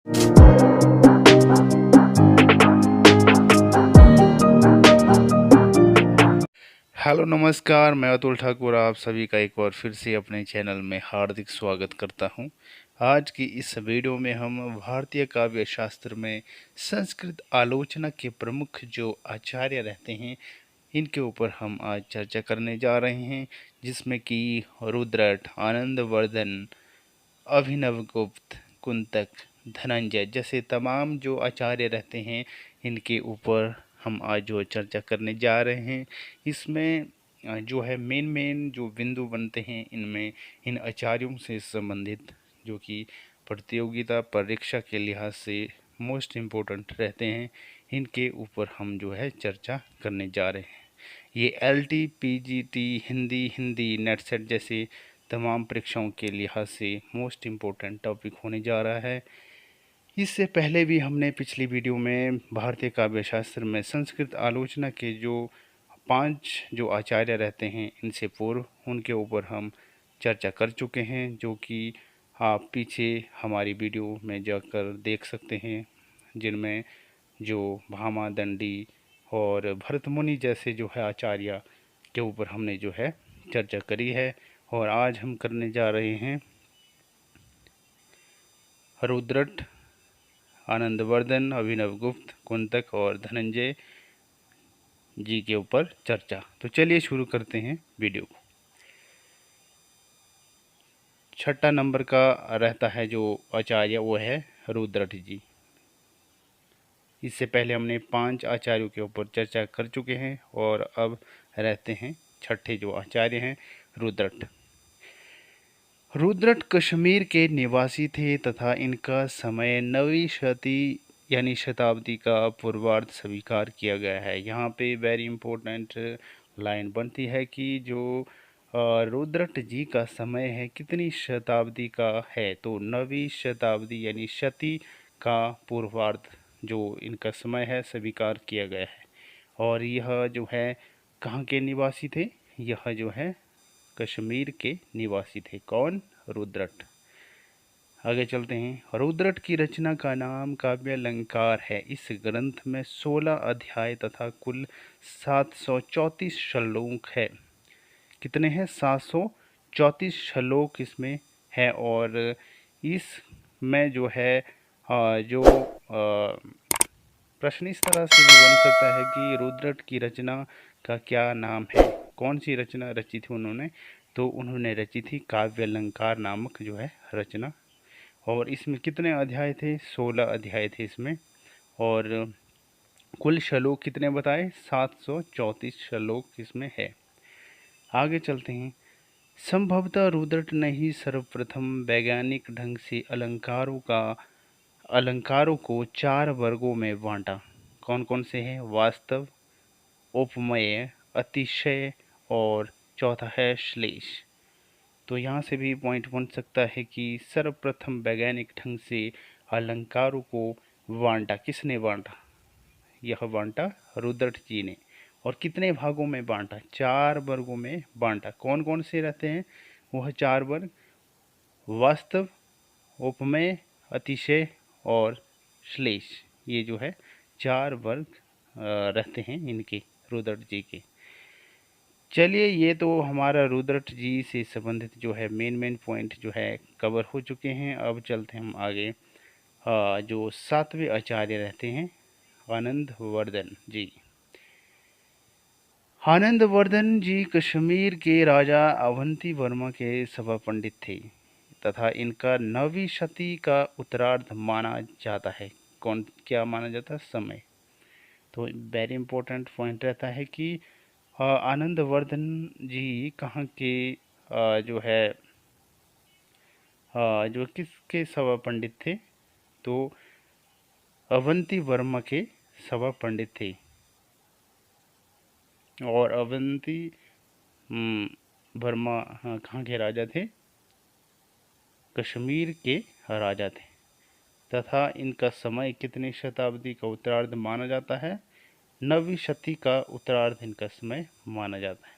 Hello नमस्कार, मैं अतुल ठाकुर आप सभी का एक बार फिर से अपने चैनल में हार्दिक स्वागत करता हूं। आज की इस वीडियो में हम भारतीय काव्य शास्त्र में संस्कृत आलोचना के प्रमुख जो आचार्य रहते हैं इनके ऊपर हम आज चर्चा करने जा रहे हैं, जिसमें कि रुद्रट, आनंदवर्धन, अभिनवगुप्त, कुंतक, धनंजय जैसे तमाम जो आचार्य रहते हैं इनके ऊपर हम आज जो चर्चा करने जा रहे हैं। इसमें जो है मेन जो बिंदु बनते हैं इनमें इन आचार्यों से संबंधित जो कि प्रतियोगिता परीक्षा के लिहाज से मोस्ट इम्पोर्टेंट रहते हैं, इनके ऊपर हम जो है चर्चा करने जा रहे हैं। ये LT, PGT, Hindi net set जैसे तमाम परीक्षाओं के लिहाज से मोस्ट इम्पोर्टेंट टॉपिक होने जा रहा है। इससे पहले भी हमने पिछली वीडियो में भारतीय काव्य शास्त्र में संस्कृत आलोचना के जो 5 जो आचार्य रहते हैं इनसे पूर्व उनके ऊपर हम चर्चा कर चुके हैं, जो कि आप पीछे हमारी वीडियो में जाकर देख सकते हैं, जिनमें जो भामा दंडी और भरतमुनि जैसे जो है आचार्य के ऊपर हमने जो है चर्चा करी है। और आज हम करने जा रहे हैं रुद्रट, आनंदवर्धन, अभिनवगुप्त, कुंतक और धनंजय जी के ऊपर चर्चा। तो चलिए शुरू करते हैं वीडियो को। छठा नंबर का रहता है जो आचार्य, वो है रुद्रट जी। इससे पहले हमने 5 आचार्यों के ऊपर चर्चा कर चुके हैं और अब रहते हैं छठे जो आचार्य हैं रुद्रट। रुद्रट कश्मीर के निवासी थे तथा इनका समय 9वीं शती यानी शताब्दी का पूर्वार्ध स्वीकार किया गया है। यहाँ पे वेरी इंपॉर्टेंट लाइन बनती है कि जो रुद्रट जी का समय है कितनी शताब्दी का है, तो 9वीं शताब्दी यानी शती का पूर्वार्ध जो इनका समय है स्वीकार किया गया है। और यह जो है कहाँ के निवासी थे, यह जो है कश्मीर के निवासी थे। कौन? रुद्रट। आगे चलते हैं। रुद्रट की रचना का नाम काव्य अलंकार है। इस ग्रंथ में 16 अध्याय तथा कुल 734 श्लोक है। कितने हैं? 734 श्लोक इसमें है। और इसमें जो है जो प्रश्न इस तरह से भी बन सकता है कि रुद्रट की रचना का क्या नाम है, कौन सी रचना रची थी उन्होंने, तो उन्होंने रची थी काव्य अलंकार नामक जो है रचना। और इसमें कितने अध्याय थे? 16 अध्याय थे इसमें। और कुल श्लोक कितने बताए? 734 श्लोक इसमें है। आगे चलते हैं। संभवतः रुद्रट ने ही सर्वप्रथम वैज्ञानिक ढंग से अलंकारों को 4 वर्गों में बांटा। कौन कौन से हैं? वास्तव, उपमेय, अतिशय और चौथा है श्लेष। तो यहाँ से भी पॉइंट बन सकता है कि सर्वप्रथम वैज्ञानिक ढंग से अलंकारों को बांटा। किसने बांटा? यह बांटा रुद्रट जी ने। और कितने भागों में बांटा? 4 वर्गों में बांटा। कौन कौन से रहते हैं वह 4 वर्ग? वास्तव, उपमेय, अतिशय और श्लेष। ये जो है 4 वर्ग रहते हैं इनके, रुद्रट जी के। चलिए, ये तो हमारा रुद्रट जी से संबंधित जो है मेन पॉइंट जो है कवर हो चुके हैं। अब चलते हैं हम आगे। जो 7वें आचार्य रहते हैं आनंदवर्धन जी। आनंदवर्धन जी कश्मीर के राजा अवंती वर्मा के सभा पंडित थे तथा इनका 9वीं शती का उत्तरार्ध माना जाता है। कौन क्या माना जाता है? समय। तो वेरी इंपॉर्टेंट पॉइंट रहता है कि आनंदवर्धन जी कहाँ के जो है जो किसके सभा पंडित थे? तो अवंती वर्मा के सभा पंडित थे। और अवंती वर्मा कहाँ के राजा थे? कश्मीर के राजा थे। तथा इनका समय कितनी शताब्दी का उत्तरार्ध माना जाता है? 9वीं शती का उत्तरार्ध इनका समय माना जाता है।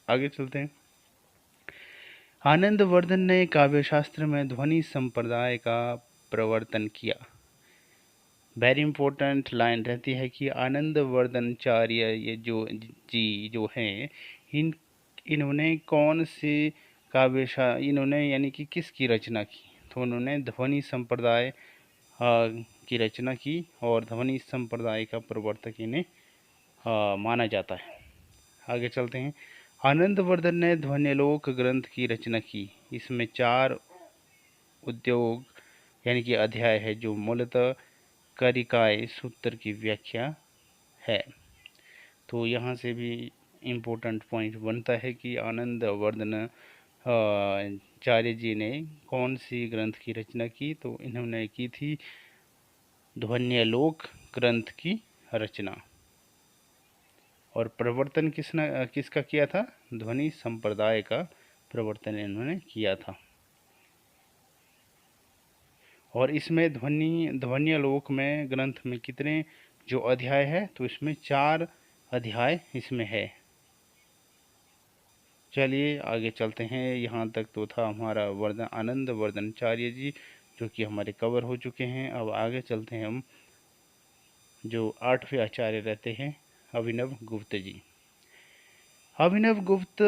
आगे चलते हैं। आनंदवर्धन ने काव्यशास्त्र में ध्वनि संप्रदाय का प्रवर्तन किया। वेरी इंपॉर्टेंट लाइन रहती है कि आनंदवर्धनाचार्य ये जो हैं, इन्होंने कौन से इन्होंने यानी कि किसकी रचना की? तो उन्होंने ध्वनि संप्रदाय की रचना की और ध्वनि संप्रदाय का प्रवर्तक इन्हें माना जाता है। आगे चलते हैं। आनंदवर्धन ने ध्वन्यालोक ग्रंथ की रचना की। इसमें 4 उद्योग यानी कि अध्याय है, जो मूलतः कारिकाए सूत्र की व्याख्या है। तो यहाँ से भी इम्पोर्टेंट पॉइंट बनता है कि आनंदवर्धन आचार्य जी ने कौन सी ग्रंथ की रचना की? तो इन्होंने की थी ध्वन्यालोक ग्रंथ की रचना। और प्रवर्तन किसका किया था? ध्वनि संप्रदाय का प्रवर्तन इन्होंने किया था। और इसमें ध्वन्यालोक में ग्रंथ में कितने जो अध्याय है? तो इसमें 4 अध्याय इसमें है। चलिए आगे चलते हैं। यहाँ तक तो था हमारा आनंदवर्धनाचार्य जी, जो कि हमारे कवर हो चुके हैं। अब आगे चलते हैं हम, जो 8वें आचार्य रहते हैं, अभिनव गुप्त जी। अभिनव गुप्त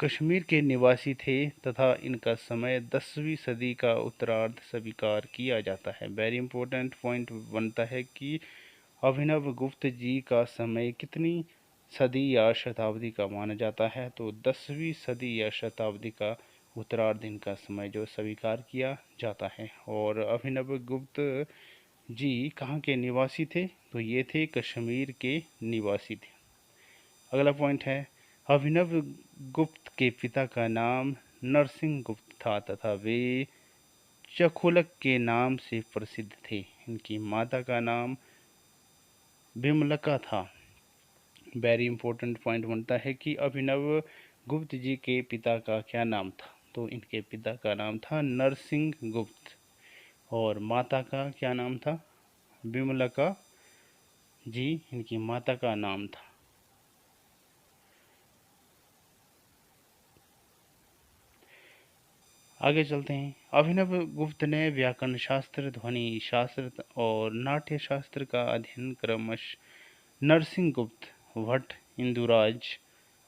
कश्मीर के निवासी थे तथा इनका समय 10वीं सदी का उत्तरार्ध स्वीकार किया जाता है। वेरी इंपॉर्टेंट पॉइंट बनता है कि अभिनव गुप्त जी का समय कितनी सदी या शताब्दी का माना जाता है? तो 10वीं सदी या शताब्दी का उत्तरार्ध इनका समय जो स्वीकार किया जाता है। और अभिनव गुप्त जी कहाँ के निवासी थे? तो ये थे कश्मीर के निवासी थे। अगला पॉइंट है, अभिनव गुप्त के पिता का नाम नरसिंह गुप्त था तथा वे चखोलक के नाम से प्रसिद्ध थे। इनकी माता का नाम बिमलका था। वेरी इंपॉर्टेंट पॉइंट बनता है कि अभिनव गुप्त जी के पिता का क्या नाम था? तो इनके पिता का नाम था नरसिंह गुप्त और माता का क्या नाम था? बिमलका जी इनकी माता का नाम था। आगे चलते हैं। अभिनव गुप्त ने व्याकरण शास्त्र, ध्वनि शास्त्र और नाट्य शास्त्र का अध्ययन क्रमश नरसिंह गुप्त, भट्ट इंदुराज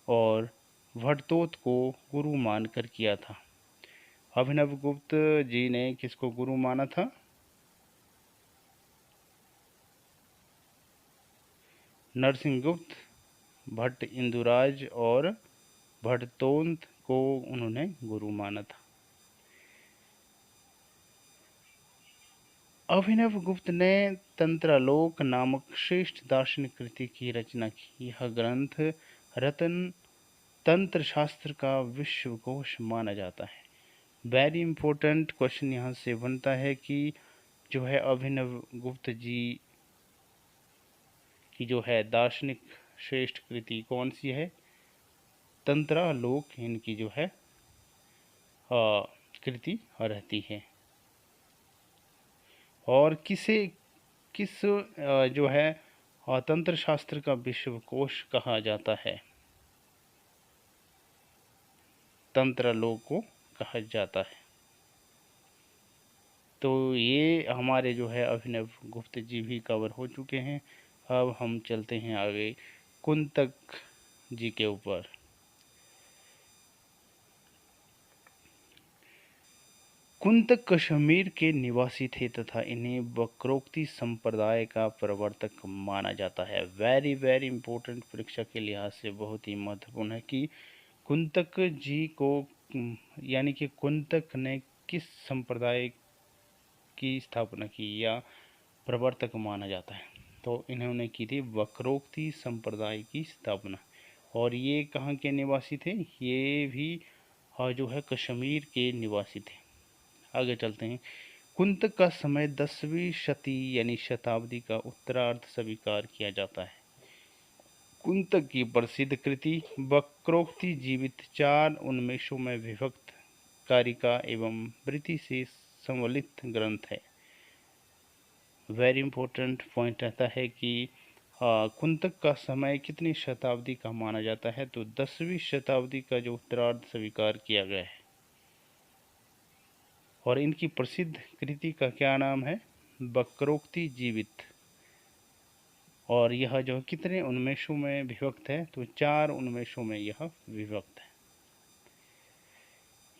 और भट्टतोत को गुरु मानकर किया था। अभिनव गुप्त जी ने किसको गुरु माना था? नरसिंह गुप्त, भट्ट इंदुराज और भट्टतोत को उन्होंने गुरु माना था। अभिनव गुप्त ने तंत्रालोक नामक श्रेष्ठ दार्शनिक कृति की रचना की। यह ग्रंथ रतन तंत्र शास्त्र का विश्वकोश माना जाता है। वेरी इंपॉर्टेंट क्वेश्चन यहाँ से बनता है कि जो है अभिनव गुप्त जी की जो है दार्शनिक श्रेष्ठ कृति कौन सी है? तंत्रालोक इनकी जो है कृति रहती है। और किस जो है तंत्र शास्त्र का विश्वकोश कहा जाता है? तंत्रालोक को कहा जाता है। तो ये हमारे जो है अभिनव गुप्त जी भी कवर हो चुके हैं। अब हम चलते हैं आगे कुंतक जी के ऊपर। कुंतक कश्मीर के निवासी थे तथा इन्हें वक्रोक्ति संप्रदाय का प्रवर्तक माना जाता है। वेरी वेरी इंपॉर्टेंट, परीक्षा के लिहाज से बहुत ही महत्वपूर्ण है कि कुंतक जी को यानी कि कुंतक ने किस संप्रदाय की स्थापना की या प्रवर्तक माना जाता है? तो इन्होंने की थी वक्रोक्ति संप्रदाय की स्थापना। और ये कहाँ के निवासी थे? ये भी जो है कश्मीर के निवासी थे। आगे चलते हैं। कुंतक का समय 10वीं शती यानी शताब्दी का उत्तरार्ध स्वीकार किया जाता है। कुंतक की प्रसिद्ध कृति वक्रोक्ति जीवित 4 उन्मेषों में विभक्त कारिका एवं वृत्ति से संवलित ग्रंथ है। वेरी इंपॉर्टेंट पॉइंट रहता है कि कुंतक का समय कितनी शताब्दी का माना जाता है? तो 10वीं शताब्दी का जो उत्तरार्ध स्वीकार किया गया है। और इनकी प्रसिद्ध कृति का क्या नाम है? वक्रोक्ति जीवित। और यह जो कितने उन्मेषों में विभक्त है? तो 4 उन्मेषों में यह विभक्त है।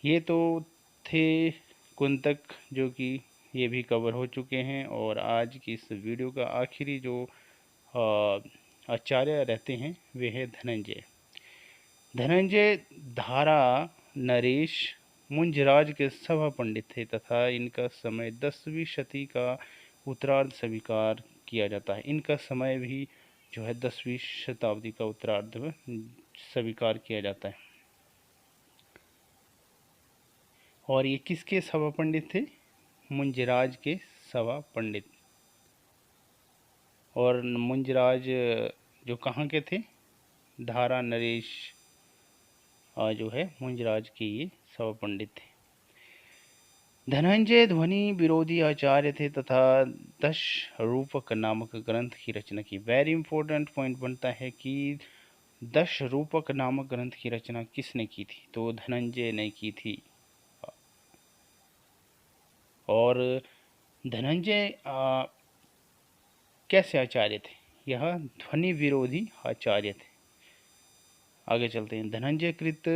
ये तो थे कुंतक, जो कि ये भी कवर हो चुके हैं। और आज की इस वीडियो का आखिरी जो आचार्य रहते हैं वे है धनंजय। धनंजय धारा नरेश मुंजराज के सभा पंडित थे तथा इनका समय 10वीं शती का उत्तरार्ध स्वीकार किया जाता है। इनका समय भी जो है 10वीं शताब्दी का उत्तरार्ध में स्वीकार किया जाता है। और ये किसके सभा पंडित थे? मुंजराज के सभा पंडित। और मुंजराज जो कहाँ के थे? धारा नरेश जो है मुंजराज के ये सभा पंडित थे। धनंजय ध्वनि विरोधी आचार्य थे तथा 10 रूपक नामक ग्रंथ की रचना की। वेरी इंपॉर्टेंट पॉइंट बनता है कि 10 रूपक नामक ग्रंथ की रचना किसने की थी? तो धनंजय ने की थी। और धनंजय कैसे आचार्य थे? यह ध्वनि विरोधी आचार्य थे। आगे चलते हैं। धनंजय कृत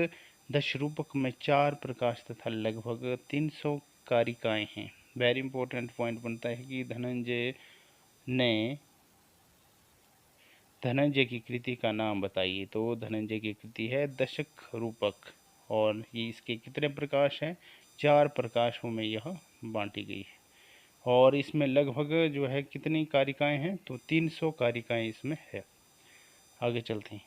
10 रूपक में 4 प्रकाश तथा लगभग 300 कारिकाएं हैं। वेरी इंपॉर्टेंट पॉइंट बनता है कि धनंजय की कृति का नाम बताइए। तो धनंजय की कृति है दशक रूपक। और ये इसके कितने प्रकाश हैं? 4 प्रकाशों में यह बांटी गई है। और इसमें लगभग जो है कितनी कारिकाएं हैं? तो 300 कारिकाएं इसमें है। आगे चलते हैं।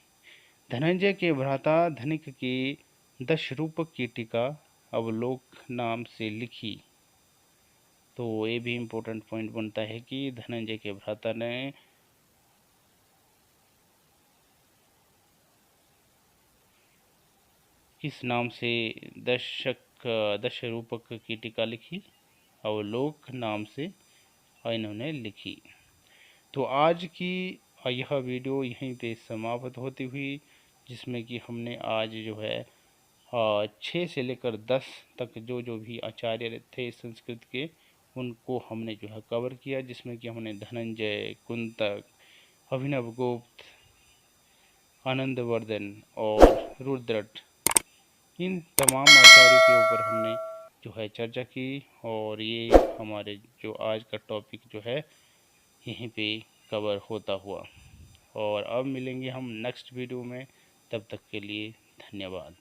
धनंजय के भ्राता धनिक की 10 रूपक की टीका अवलोक नाम से लिखी। तो ये भी इम्पोर्टेंट पॉइंट बनता है कि धनंजय के भ्राता ने किस नाम से 10 रूपक की टीका लिखी? अवलोक नाम से इन्होंने लिखी। तो आज की यह वीडियो यहीं पे समाप्त होती हुई, जिसमें कि हमने आज जो है 6 से लेकर 10 तक जो जो भी आचार्य थे संस्कृत के, उनको हमने जो है कवर किया। जिसमें कि हमने धनंजय, कुंतक, अभिनवगुप्त, आनंदवर्धन और रुद्रट, इन तमाम आचार्यों के ऊपर हमने जो है चर्चा की। और ये हमारे जो आज का टॉपिक जो है यहीं पे कवर होता हुआ। और अब मिलेंगे हम नेक्स्ट वीडियो में। तब तक के लिए धन्यवाद।